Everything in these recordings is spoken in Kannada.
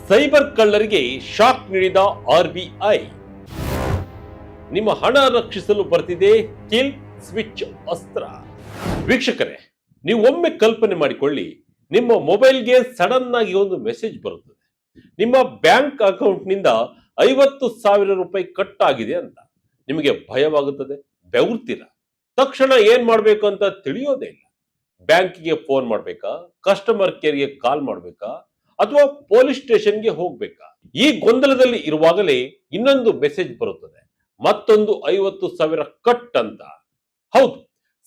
ಸೈಬರ್ ಕಳ್ಳರಿಗೆ ಶಾಕ್ ನೀಡಿದ ಆರ್ಬಿಐ. ನಿಮ್ಮ ಹಣ ರಕ್ಷಿಸಲು ಬರ್ತಿದೆ ಕಿಲ್ ಸ್ವಿಚ್ ಅಸ್ತ್ರ. ವೀಕ್ಷಕರೇ, ನೀವು ಒಮ್ಮೆ ಕಲ್ಪನೆ ಮಾಡಿಕೊಳ್ಳಿ, ನಿಮ್ಮ ಮೊಬೈಲ್ಗೆ ಸಡನ್ ಆಗಿ ಒಂದು ಮೆಸೇಜ್ ಬರುತ್ತದೆ, ನಿಮ್ಮ ಬ್ಯಾಂಕ್ ಅಕೌಂಟ್ನಿಂದ 50,000 ರೂಪಾಯಿ ಕಟ್ ಆಗಿದೆ ಅಂತ. ನಿಮಗೆ ಭಯವಾಗುತ್ತದೆ, ಬೆವರ್ತೀರ. ತಕ್ಷಣ ಏನ್ ಮಾಡ್ಬೇಕು ಅಂತ ತಿಳಿಯೋದೇ ಇಲ್ಲ. ಬ್ಯಾಂಕಿಗೆ ಫೋನ್ ಮಾಡ್ಬೇಕಾ, ಕಸ್ಟಮರ್ ಕೇರ್ಗೆ ಕಾಲ್ ಮಾಡ್ಬೇಕಾ, ಅಥವಾ ಪೊಲೀಸ್ ಸ್ಟೇಷನ್ಗೆ ಹೋಗ್ಬೇಕಾ? ಈ ಗೊಂದಲದಲ್ಲಿ ಇರುವಾಗಲೇ ಇನ್ನೊಂದು ಮೆಸೇಜ್ ಬರುತ್ತದೆ, ಮತ್ತೊಂದು 50,000 ಕಟ್ ಅಂತ. ಹೌದು,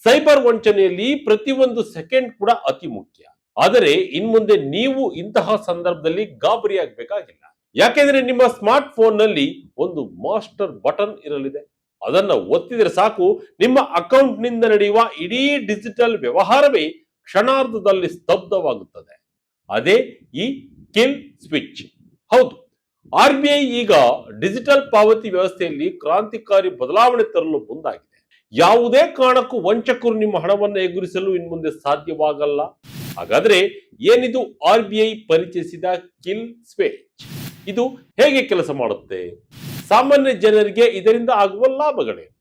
ಸೈಬರ್ ವಂಚನೆಯಲ್ಲಿ ಪ್ರತಿಯೊಂದು ಸೆಕೆಂಡ್ ಕೂಡ ಅತಿ ಮುಖ್ಯ. ಆದರೆ ಇನ್ಮುಂದೆ ನೀವು ಇಂತಹ ಸಂದರ್ಭದಲ್ಲಿ ಗಾಬರಿ ಆಗಬೇಕಾಗಿಲ್ಲ. ಯಾಕೆಂದ್ರೆ ನಿಮ್ಮ ಸ್ಮಾರ್ಟ್ ಫೋನ್ ನಲ್ಲಿ ಒಂದು ಮಾಸ್ಟರ್ ಬಟನ್ ಇರಲಿದೆ. ಅದನ್ನ ಒತ್ತಿದರೆ ಸಾಕು, ನಿಮ್ಮ ಅಕೌಂಟ್ ನಿಂದ ನಡೆಯುವ ಇಡೀ ಡಿಜಿಟಲ್ ವ್ಯವಹಾರವೇ ಕ್ಷಣಾರ್ಧದಲ್ಲಿ ಸ್ತಬ್ಧವಾಗುತ್ತದೆ. ಅದೇ ಈ ಕಿಲ್ ಸ್ವಿಚ್. ಹೌದು, ಆರ್ಬಿಐ ಈಗ ಡಿಜಿಟಲ್ ಪಾವತಿ ವ್ಯವಸ್ಥೆಯಲ್ಲಿ ಕ್ರಾಂತಿಕಾರಿ ಬದಲಾವಣೆ ತರಲು ಮುಂದಾಗಿದೆ. ಯಾವುದೇ ಕಾರಣಕ್ಕೂ ವಂಚಕರು ನಿಮ್ಮ ಹಣವನ್ನು ಎದುರಿಸಲು ಇನ್ಮುಂದೆ ಸಾಧ್ಯವಾಗಲ್ಲ. ಹಾಗಾದ್ರೆ ಏನಿದು ಆರ್ಬಿಐ ಪರಿಚಯಿಸಿದ ಕಿಲ್ ಸ್ವಿಚ್? ಇದು ಹೇಗೆ ಕೆಲಸ ಮಾಡುತ್ತೆ? ಸಾಮಾನ್ಯ ಜನರಿಗೆ ಇದರಿಂದ ಆಗುವ ಲಾಭಗಳೇನು?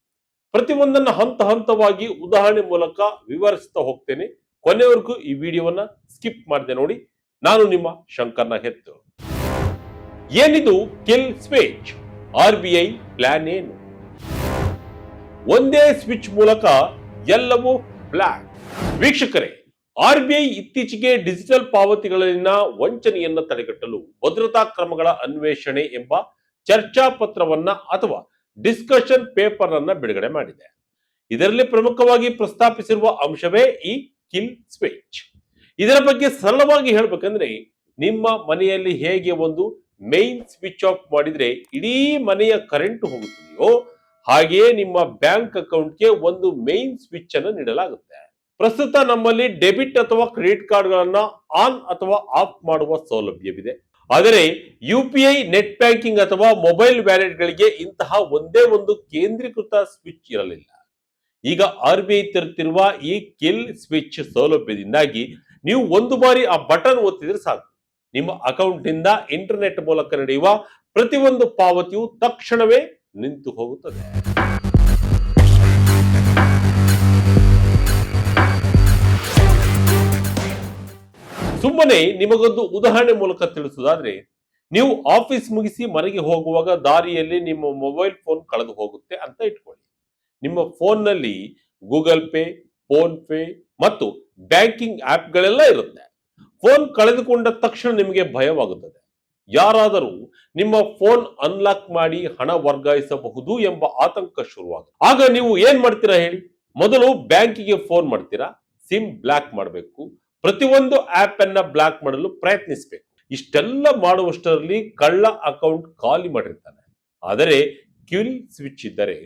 ಪ್ರತಿಯೊಂದನ್ನು ಹಂತ ಹಂತವಾಗಿ ಉದಾಹರಣೆ ಮೂಲಕ ವಿವರಿಸ್ತಾ ಹೋಗ್ತೇನೆ. ಕೊನೆವರೆಗೂ ಈ ವಿಡಿಯೋವನ್ನ ಸ್ಕಿಪ್ ಮಾಡದೆ ನೋಡಿ. ನಾನು ನಿಮ್ಮ ಶಂಕರ್ನ ಹೆತ್ತು. ಏನಿದು ಕಿಲ್ ಸ್ವಿಚ್? ಆರ್ಬಿಐ ಪ್ಲಾನ್ ಏನು? ಒಂದೇ ಸ್ವಿಚ್ ಮೂಲಕ ಎಲ್ಲವೂ ಬ್ಲಾಕ್. ವೀಕ್ಷಕರೇ, ಆರ್ಬಿಐ ಇತ್ತೀಚೆಗೆ ಡಿಜಿಟಲ್ ಪಾವತಿಗಳಲ್ಲಿನ ವಂಚನೆಯನ್ನು ತಡೆಗಟ್ಟಲು ಭದ್ರತಾ ಕ್ರಮಗಳ ಅನ್ವೇಷಣೆ ಎಂಬ ಚರ್ಚಾ ಪತ್ರವನ್ನ ಅಥವಾ ಡಿಸ್ಕಷನ್ ಪೇಪರ್ ಅನ್ನ ಬಿಡುಗಡೆ ಮಾಡಿದೆ. ಇದರಲ್ಲಿ ಪ್ರಮುಖವಾಗಿ ಪ್ರಸ್ತಾಪಿಸಿರುವ ಅಂಶವೇ ಈ ಕಿಲ್ ಸ್ವಿಚ್. ಇದರ ಬಗ್ಗೆ ಸರಳವಾಗಿ ಹೇಳ್ಬೇಕಂದ್ರೆ, ನಿಮ್ಮ ಮನೆಯಲ್ಲಿ ಹೇಗೆ ಒಂದು ಮೈನ್ ಸ್ವಿಚ್ ಆಫ್ ಮಾಡಿದ್ರೆ ಇಡೀ ಮನೆಯ ಕರೆಂಟ್ ಹೋಗುತ್ತದೆಯೋ, ಹಾಗೆಯೇ ನಿಮ್ಮ ಬ್ಯಾಂಕ್ ಅಕೌಂಟ್ಗೆ ಒಂದು ಮೈನ್ ಸ್ವಿಚ್ ಅನ್ನು ನೀಡಲಾಗುತ್ತೆ. ಪ್ರಸ್ತುತ ನಮ್ಮಲ್ಲಿ ಡೆಬಿಟ್ ಅಥವಾ ಕ್ರೆಡಿಟ್ ಕಾರ್ಡ್ಗಳನ್ನ ಆನ್ ಅಥವಾ ಆಫ್ ಮಾಡುವ ಸೌಲಭ್ಯವಿದೆ. ಆದರೆ ಯುಪಿಐ, ನೆಟ್ ಬ್ಯಾಂಕಿಂಗ್ ಅಥವಾ ಮೊಬೈಲ್ ವ್ಯಾಲೆಟ್ಗಳಿಗೆ ಇಂತಹ ಒಂದೇ ಒಂದು ಕೇಂದ್ರೀಕೃತ ಸ್ವಿಚ್ ಇರಲಿಲ್ಲ. ಈಗ ಆರ್ಬಿಐ ತರುತ್ತಿರುವ ಈ ಕಿಲ್ ಸ್ವಿಚ್ ಸೌಲಭ್ಯದಿಂದಾಗಿ ನೀವು ಒಂದು ಬಾರಿ ಆ ಬಟನ್ ಒತ್ತಿದ್ರೆ ಸಾಕು, ನಿಮ್ಮ ಅಕೌಂಟ್ ನಿಂದ ಇಂಟರ್ನೆಟ್ ಮೂಲಕ ನಡೆಯುವ ಪ್ರತಿಯೊಂದು ಪಾವತಿಯು ತಕ್ಷಣವೇ ನಿಂತು ಹೋಗುತ್ತದೆ. ಸುಮ್ಮನೆ ನಿಮಗೊಂದು ಉದಾಹರಣೆ ಮೂಲಕ ತಿಳಿಸುವುದಾದ್ರೆ, ನೀವು ಆಫೀಸ್ ಮುಗಿಸಿ ಮನೆಗೆ ಹೋಗುವಾಗ ದಾರಿಯಲ್ಲಿ ನಿಮ್ಮ ಮೊಬೈಲ್ ಫೋನ್ ಕಳೆದು ಹೋಗುತ್ತೆ ಅಂತ ಇಟ್ಕೊಳ್ಳಿ. ನಿಮ್ಮ ಫೋನ್ ನಲ್ಲಿ ಗೂಗಲ್ ಪೇ, ಫೋನ್ ಪೇ ಮತ್ತು ಬ್ಯಾಂಕಿಂಗ್ ಆಪ್ಗಳೆಲ್ಲ ಇರುತ್ತೆ. ಫೋನ್ ಕಳೆದುಕೊಂಡ ತಕ್ಷಣ ನಿಮಗೆ ಭಯವಾಗುತ್ತದೆ. ಯಾರಾದರೂ ನಿಮ್ಮ ಫೋನ್ ಅನ್ಲಾಕ್ ಮಾಡಿ ಹಣ ವರ್ಗಾಯಿಸಬಹುದು ಎಂಬ ಆತಂಕ ಶುರುವಾಗುತ್ತೆ. ಆಗ ನೀವು ಏನ್ ಮಾಡ್ತೀರಾ ಹೇಳಿ? ಮೊದಲು ಬ್ಯಾಂಕಿಗೆ ಫೋನ್ ಮಾಡ್ತೀರಾ, ಸಿಮ್ ಬ್ಲಾಕ್ ಮಾಡಬೇಕು, ಪ್ರತಿಯೊಂದು ಆಪ್ ಅನ್ನ ಬ್ಲಾಕ್ ಮಾಡಲು ಪ್ರಯತ್ನಿಸಬೇಕು. ಇಷ್ಟೆಲ್ಲ ಮಾಡುವಷ್ಟರಲ್ಲಿ ಕಳ್ಳ ಅಕೌಂಟ್ ಖಾಲಿ ಮಾಡಿರ್ತಾನೆ. ಆದರೆ ಕಿಲ್ ಸ್ವಿಚ್ ಇದ್ದರೆ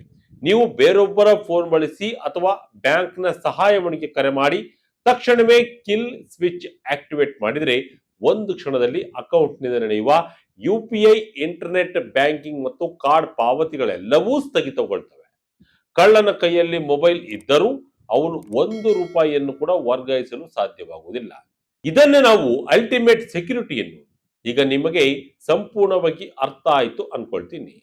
ನೀವು ಬೇರೊಬ್ಬರ ಫೋನ್ ಬಳಸಿ ಅಥವಾ ಬ್ಯಾಂಕ್ನ ಸಹಾಯವಾಣಿಗೆ ಕರೆ ಮಾಡಿ ತಕ್ಷಣವೇ ಕಿಲ್ ಸ್ವಿಚ್ ಆಕ್ಟಿವೇಟ್ ಮಾಡಿದರೆ ಒಂದು ಕ್ಷಣದಲ್ಲಿ ಅಕೌಂಟ್ನಿಂದ ನಡೆಯುವ ಯುಪಿಐ, ಇಂಟರ್ನೆಟ್ ಬ್ಯಾಂಕಿಂಗ್ ಮತ್ತು ಕಾರ್ಡ್ ಪಾವತಿಗಳೆಲ್ಲವೂ ಸ್ಥಗಿತಗೊಳ್ತವೆ. ಕಳ್ಳನ ಕೈಯಲ್ಲಿ ಮೊಬೈಲ್ ಇದ್ದರೂ ಅವನು 1 ರೂಪಾಯಿಯನ್ನು ಕೂಡ ವರ್ಗಾಯಿಸಲು ಸಾಧ್ಯವಾಗುವುದಿಲ್ಲ. ಇದನ್ನೇ ನಾವು ಅಲ್ಟಿಮೇಟ್ ಸೆಕ್ಯೂರಿಟಿ ಎನ್ನುವುದು. ಈಗ ನಿಮಗೆ ಸಂಪೂರ್ಣವಾಗಿ ಅರ್ಥ ಆಯಿತು ಅನ್ಕೊಳ್ತೀನಿ.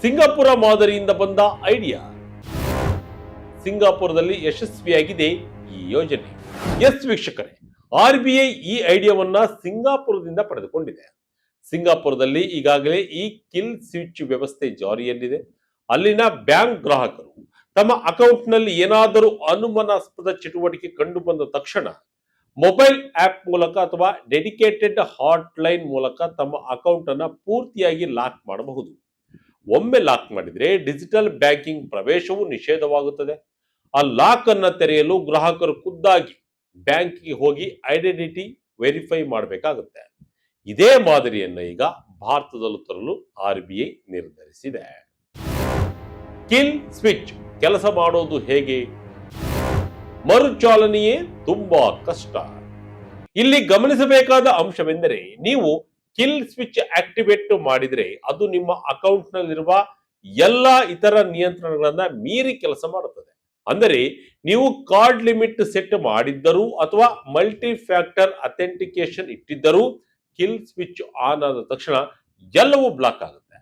ಸಿಂಗಾಪುರ ಮಾದರಿಯಿಂದ ಬಂದ ಐಡಿಯಾ. ಸಿಂಗಾಪುರದಲ್ಲಿ ಯಶಸ್ವಿಯಾಗಿದೆ ಈ ಯೋಜನೆ. ಎಸ್ ವೀಕ್ಷಕರೇ, ಆರ್ಬಿಐ ಈ ಐಡಿಯಾವನ್ನ ಸಿಂಗಾಪುರದಿಂದ ಪಡೆದುಕೊಂಡಿದೆ. ಸಿಂಗಾಪುರದಲ್ಲಿ ಈಗಾಗಲೇ ಈ ಕಿಲ್ ಸ್ವಿಚ್ ವ್ಯವಸ್ಥೆ ಜಾರಿಯಲ್ಲಿದೆ. ಅಲ್ಲಿನ ಬ್ಯಾಂಕ್ ಗ್ರಾಹಕರು ತಮ್ಮ ಅಕೌಂಟ್ ನಲ್ಲಿ ಏನಾದರೂ ಅನುಮಾನಾಸ್ಪದ ಚಟುವಟಿಕೆ ಕಂಡು ಬಂದ ತಕ್ಷಣ ಮೊಬೈಲ್ ಆಪ್ ಮೂಲಕ ಅಥವಾ ಡೆಡಿಕೇಟೆಡ್ ಹಾಟ್ಲೈನ್ ಮೂಲಕ ತಮ್ಮ ಅಕೌಂಟ್ ಅನ್ನ ಪೂರ್ತಿಯಾಗಿ ಲಾಕ್ ಮಾಡಬಹುದು. ಒಮ್ಮೆ ಲಾಕ್ ಮಾಡಿದ್ರೆ ಡಿಜಿಟಲ್ ಬ್ಯಾಂಕಿಂಗ್ ಪ್ರವೇಶವು ನಿಷೇಧವಾಗುತ್ತದೆ. ಆ ಲಾಕ್ ಅನ್ನ ತೆರೆಯಲು ಗ್ರಾಹಕರು ಖುದ್ದಾಗಿ ಬ್ಯಾಂಕ್ಗೆ ಹೋಗಿ ಐಡೆಂಟಿಟಿ ವೆರಿಫೈ ಮಾಡಬೇಕಾಗುತ್ತೆ. ಇದೇ ಮಾದರಿಯನ್ನ ಈಗ ಭಾರತದಲ್ಲೂ ತರಲು ಆರ್ಬಿಐ ನಿರ್ಧರಿಸಿದೆ. ಕಿಲ್ ಸ್ವಿಚ್ ಕೆಲಸ ಮಾಡೋದು ಹೇಗೆ? ಮರುಚಾಲನೆಯೇ ತುಂಬಾ ಕಷ್ಟ. ಇಲ್ಲಿ ಗಮನಿಸಬೇಕಾದ ಅಂಶವೆಂದರೆ, ನೀವು ಕಿಲ್ ಸ್ವಿಚ್ ಆಕ್ಟಿವೇಟ್ ಮಾಡಿದ್ರೆ ಅದು ನಿಮ್ಮ ಅಕೌಂಟ್ ನಲ್ಲಿರುವ ಎಲ್ಲಾ ಇತರ ನಿಯಂತ್ರಣಗಳನ್ನ ಮೀರಿ ಕೆಲಸ ಮಾಡುತ್ತದೆ. ಅಂದರೆ ನೀವು ಕಾರ್ಡ್ ಲಿಮಿಟ್ ಸೆಟ್ ಮಾಡಿದ್ದರೂ ಅಥವಾ ಮಲ್ಟಿ ಫ್ಯಾಕ್ಟರ್ ಅಥೆಂಟಿಕೇಶನ್ ಇಟ್ಟಿದ್ದರೂ ಕಿಲ್ ಸ್ವಿಚ್ ಆನ್ ಆದ ತಕ್ಷಣ ಎಲ್ಲವೂ ಬ್ಲಾಕ್ ಆಗುತ್ತೆ.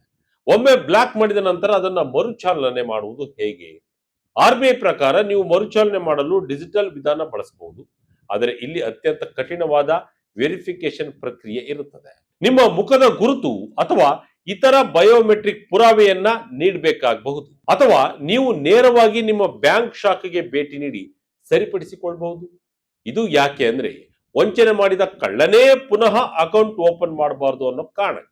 ಒಮ್ಮೆ ಬ್ಲಾಕ್ ಮಾಡಿದ ನಂತರ ಅದನ್ನ ಮರುಚಾಲನೆ ಮಾಡುವುದು ಹೇಗೆ? RBI ಪ್ರಕಾರ ನೀವು ಮರುಚಾಲನೆ ಮಾಡಲು ಡಿಜಿಟಲ್ ವಿಧಾನ ಬಳಸಬಹುದು. ಆದರೆ ಇಲ್ಲಿ ಅತ್ಯಂತ ಕಠಿಣವಾದ ವೆರಿಫಿಕೇಶನ್ ಪ್ರಕ್ರಿಯೆ ಇರುತ್ತದೆ. ನಿಮ್ಮ ಮುಖದ ಗುರುತು ಅಥವಾ ಇತರ ಬಯೋಮೆಟ್ರಿಕ್ ಪುರಾವೆಯನ್ನ ನೀಡಬೇಕಾಗಬಹುದು, ಅಥವಾ ನೀವು ನೇರವಾಗಿ ನಿಮ್ಮ ಬ್ಯಾಂಕ್ ಶಾಖೆಗೆ ಭೇಟಿ ನೀಡಿ ಸರಿಪಡಿಸಿಕೊಳ್ಳಬಹುದು. ಇದು ಯಾಕೆ ಅಂದ್ರೆ ವಂಚನೆ ಮಾಡಿದ ಕಳ್ಳನೇ ಪುನಃ ಅಕೌಂಟ್ ಓಪನ್ ಮಾಡಬಾರದು ಅನ್ನೋ ಕಾರಣಕ್ಕೆ.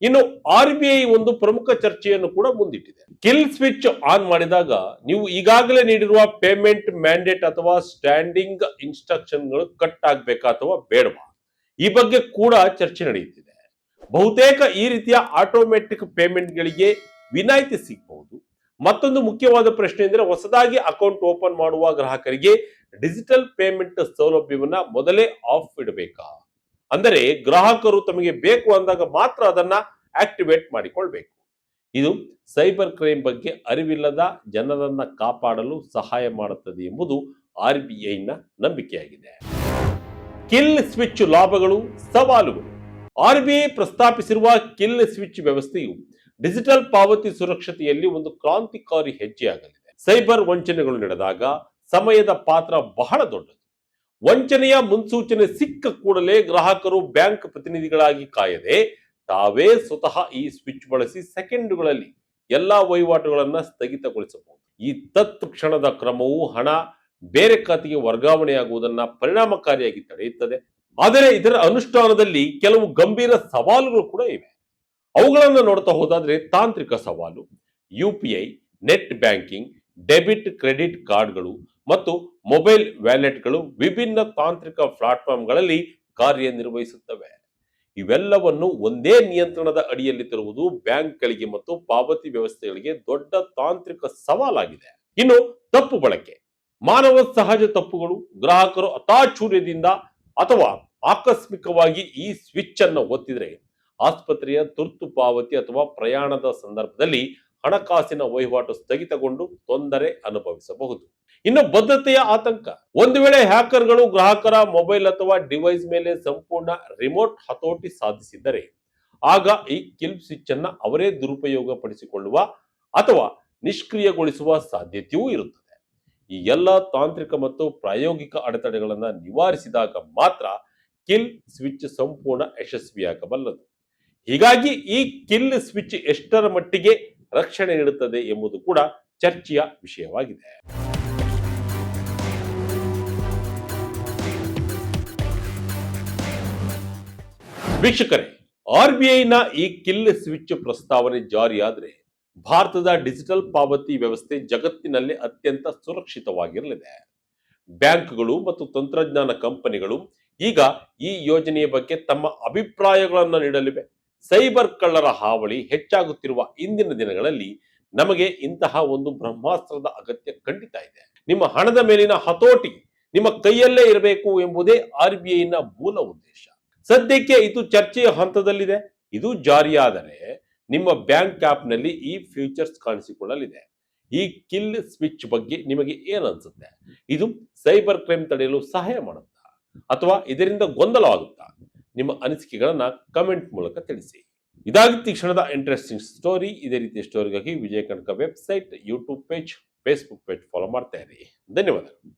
ಇನ್ನು RBI ಒಂದು ಪ್ರಮುಖ ಚರ್ಚೆಯನ್ನು ಕೂಡ ಮುಂದಿಟ್ಟಿದೆ. ಕಿಲ್ ಸ್ವಿಚ್ ಆನ್ ಮಾಡಿದಾಗ ನೀವು ಈಗಾಗಲೇ ನೀಡಿರುವ ಪೇಮೆಂಟ್ ಮ್ಯಾಂಡೇಟ್ ಅಥವಾ ಸ್ಟ್ಯಾಂಡಿಂಗ್ ಇನ್ಸ್ಟ್ರಕ್ಷನ್ಗಳು ಕಟ್ ಆಗ್ಬೇಕಾ ಅಥವಾ ಬೇಡವಾ, ಈ ಬಗ್ಗೆ ಕೂಡ ಚರ್ಚೆ ನಡೆಯುತ್ತಿದೆ. ಬಹುತೇಕ ಈ ರೀತಿಯ ಆಟೋಮೆಟಿಕ್ ಪೇಮೆಂಟ್ಗಳಿಗೆ ವಿನಾಯಿತಿ ಸಿಗಬಹುದು. ಮತ್ತೊಂದು ಮುಖ್ಯವಾದ ಪ್ರಶ್ನೆ ಎಂದರೆ, ಹೊಸದಾಗಿ ಅಕೌಂಟ್ ಓಪನ್ ಮಾಡುವ ಗ್ರಾಹಕರಿಗೆ ಡಿಜಿಟಲ್ ಪೇಮೆಂಟ್ ಸೌಲಭ್ಯವನ್ನ ಮೊದಲೇ ಆಫ್ ಇಡಬೇಕಾ? ಅಂದರೆ ಗ್ರಾಹಕರು ತಮಗೆ ಬೇಕು ಅಂದಾಗ ಮಾತ್ರ ಅದನ್ನ ಆಕ್ಟಿವೇಟ್ ಮಾಡಿಕೊಳ್ಬೇಕು. ಇದು ಸೈಬರ್ ಕ್ರೈಮ್ ಬಗ್ಗೆ ಅರಿವಿಲ್ಲದ ಜನರನ್ನ ಕಾಪಾಡಲು ಸಹಾಯ ಮಾಡುತ್ತದೆ ಎಂಬುದು RBI ನ ನಂಬಿಕೆಯಾಗಿದೆ. ಕಿಲ್ ಸ್ವಿಚ್ ಲಾಭಗಳು, ಸವಾಲುಗಳು. RBI ಪ್ರಸ್ತಾಪಿಸಿರುವ ಕಿಲ್ ಸ್ವಿಚ್ ವ್ಯವಸ್ಥೆಯು ಡಿಜಿಟಲ್ ಪಾವತಿ ಸುರಕ್ಷತೆಯಲ್ಲಿ ಒಂದು ಕ್ರಾಂತಿಕಾರಿ ಹೆಜ್ಜೆಯಾಗಲಿದೆ. ಸೈಬರ್ ವಂಚನೆಗಳು ನಡೆದಾಗ ಸಮಯದ ಪಾತ್ರ ಬಹಳ ದೊಡ್ಡದು. ವಂಚನೆಯ ಮುನ್ಸೂಚನೆ ಸಿಕ್ಕ ಕೂಡಲೇ ಗ್ರಾಹಕರು ಬ್ಯಾಂಕ್ ಪ್ರತಿನಿಧಿಗಳಾಗಿ ಕಾಯದೆ ತಾವೇ ಸ್ವತಃ ಈ ಸ್ವಿಚ್ ಬಳಸಿ ಸೆಕೆಂಡುಗಳಲ್ಲಿ ಎಲ್ಲಾ ವಹಿವಾಟುಗಳನ್ನ ಸ್ಥಗಿತಗೊಳಿಸಬಹುದು. ಈ ತತ್ಕ್ಷಣದ ಕ್ರಮವು ಹಣ ಬೇರೆ ಖಾತೆಗೆ ವರ್ಗಾವಣೆಯಾಗುವುದನ್ನ ಪರಿಣಾಮಕಾರಿಯಾಗಿ ತಡೆಯುತ್ತದೆ. ಆದರೆ ಇದರ ಅನುಷ್ಠಾನದಲ್ಲಿ ಕೆಲವು ಗಂಭೀರ ಸವಾಲುಗಳು ಕೂಡ ಇವೆ. ಅವುಗಳನ್ನು ನೋಡ್ತಾ ಹೋದಾದ್ರೆ, ತಾಂತ್ರಿಕ ಸವಾಲು, UPI, net banking, debit credit ಕಾರ್ಡ್ಗಳು ಮತ್ತು ಮೊಬೈಲ್ ವ್ಯಾಲೆಟ್ಗಳು ವಿಭಿನ್ನ ತಾಂತ್ರಿಕ ಪ್ಲಾಟ್ಫಾರ್ಮ್ಗಳಲ್ಲಿ ಕಾರ್ಯನಿರ್ವಹಿಸುತ್ತವೆ. ಇವೆಲ್ಲವನ್ನು ಒಂದೇ ನಿಯಂತ್ರಣದ ಅಡಿಯಲ್ಲಿ ತರುವುದು ಬ್ಯಾಂಕ್ಗಳಿಗೆ ಮತ್ತು ಪಾವತಿ ವ್ಯವಸ್ಥೆಗಳಿಗೆ ದೊಡ್ಡ ತಾಂತ್ರಿಕ ಸವಾಲಾಗಿದೆ. ಇನ್ನು ತಪ್ಪು ಬಳಕೆ, ಮಾನವ ಸಹಜ ತಪ್ಪುಗಳು. ಗ್ರಾಹಕರು ಅತಾಚೂರ್ಯದಿಂದ ಅಥವಾ ಆಕಸ್ಮಿಕವಾಗಿ ಈ ಸ್ವಿಚ್ ಅನ್ನು ಒತ್ತಿದ್ರೆ ಆಸ್ಪತ್ರೆಯ ತುರ್ತು ಪಾವತಿ ಅಥವಾ ಪ್ರಯಾಣದ ಸಂದರ್ಭದಲ್ಲಿ ಹಣಕಾಸಿನ ವಹಿವಾಟು ಸ್ಥಗಿತಗೊಂಡು ತೊಂದರೆ ಅನುಭವಿಸಬಹುದು. ಇನ್ನು ಭದ್ರತೆಯ ಆತಂಕ. ಒಂದು ವೇಳೆ ಹ್ಯಾಕರ್ಗಳು ಗ್ರಾಹಕರ ಮೊಬೈಲ್ ಅಥವಾ ಡಿವೈಸ್ ಮೇಲೆ ಸಂಪೂರ್ಣ ರಿಮೋಟ್ ಹತೋಟಿ ಸಾಧಿಸಿದ್ದರೆ ಆಗ ಈ ಕಿಲ್ ಸ್ವಿಚ್ ಅನ್ನ ಅವರೇ ದುರುಪಯೋಗ ಪಡಿಸಿಕೊಳ್ಳುವ ಅಥವಾ ನಿಷ್ಕ್ರಿಯಗೊಳಿಸುವ ಸಾಧ್ಯತೆಯೂ ಇರುತ್ತದೆ. ಈ ಎಲ್ಲ ತಾಂತ್ರಿಕ ಮತ್ತು ಪ್ರಾಯೋಗಿಕ ಅಡೆತಡೆಗಳನ್ನು ನಿವಾರಿಸಿದಾಗ ಮಾತ್ರ ಕಿಲ್ ಸ್ವಿಚ್ ಸಂಪೂರ್ಣ ಯಶಸ್ವಿಯಾಗಬಲ್ಲದು. ಹೀಗಾಗಿ ಈ ಕಿಲ್ ಸ್ವಿಚ್ ಎಷ್ಟರ ಮಟ್ಟಿಗೆ ರಕ್ಷಣೆ ನೀಡುತ್ತದೆ ಎಂಬುದು ಕೂಡ ಚರ್ಚೆಯ ವಿಷಯವಾಗಿದೆ. ವೀಕ್ಷಕರೇ, RBI ನ ಈ ಕಿಲ್ ಸ್ವಿಚ್ ಪ್ರಸ್ತಾವನೆ ಜಾರಿಯಾದರೆ ಭಾರತದ ಡಿಜಿಟಲ್ ಪಾವತಿ ವ್ಯವಸ್ಥೆ ಜಗತ್ತಿನಲ್ಲಿ ಅತ್ಯಂತ ಸುರಕ್ಷಿತವಾಗಿರಲಿದೆ. ಬ್ಯಾಂಕ್ಗಳು ಮತ್ತು ತಂತ್ರಜ್ಞಾನ ಕಂಪನಿಗಳು ಈಗ ಈ ಯೋಜನೆಯ ಬಗ್ಗೆ ತಮ್ಮ ಅಭಿಪ್ರಾಯಗಳನ್ನು ನೀಡಲಿವೆ. ಸೈಬರ್ ಕಳ್ಳರ ಹಾವಳಿ ಹೆಚ್ಚಾಗುತ್ತಿರುವ ಇಂದಿನ ದಿನಗಳಲ್ಲಿ ನಮಗೆ ಇಂತಹ ಒಂದು ಬ್ರಹ್ಮಾಸ್ತ್ರದ ಅಗತ್ಯ ಖಂಡಿತ ಇದೆ. ನಿಮ್ಮ ಹಣದ ಮೇಲಿನ ಹತೋಟಿ ನಿಮ್ಮ ಕೈಯಲ್ಲೇ ಇರಬೇಕು ಎಂಬುದೇ RBI ನ ಮೂಲ ಉದ್ದೇಶ. ಸದ್ಯಕ್ಕೆ ಇದು ಚರ್ಚೆಯ ಹಂತದಲ್ಲಿದೆ. ಇದು ಜಾರಿಯಾದರೆ ನಿಮ್ಮ ಬ್ಯಾಂಕ್ ಆಪ್ ನಲ್ಲಿ ಈ ಫೀಚರ್ಸ್ ಕಾಣಿಸಿಕೊಳ್ಳಲಿದೆ. ಈ ಕಿಲ್ ಸ್ವಿಚ್ ಬಗ್ಗೆ ನಿಮಗೆ ಏನು ಅನ್ಸುತ್ತೆ? ಇದು ಸೈಬರ್ ಕ್ರೈಮ್ ತಡೆಯಲು ಸಹಾಯ ಮಾಡುತ್ತಾ ಅಥವಾ ಇದರಿಂದ ಗೊಂದಲವಾಗುತ್ತಾ? ನಿಮ್ಮ ಅನಿಸಿಕೆಗಳನ್ನ ಕಮೆಂಟ್ ಮೂಲಕ ತಿಳಿಸಿ. ಇದಾಗಿತ್ತು ಈ ಕ್ಷಣದ ಇಂಟ್ರೆಸ್ಟಿಂಗ್ ಸ್ಟೋರಿ. ಇದೇ ರೀತಿಯ ಸ್ಟೋರಿಗಾಗಿ Vijaya Karnataka website, YouTube page, Facebook page follow ಮಾಡ್ತಾ ಇರಿ. ಧನ್ಯವಾದಗಳು.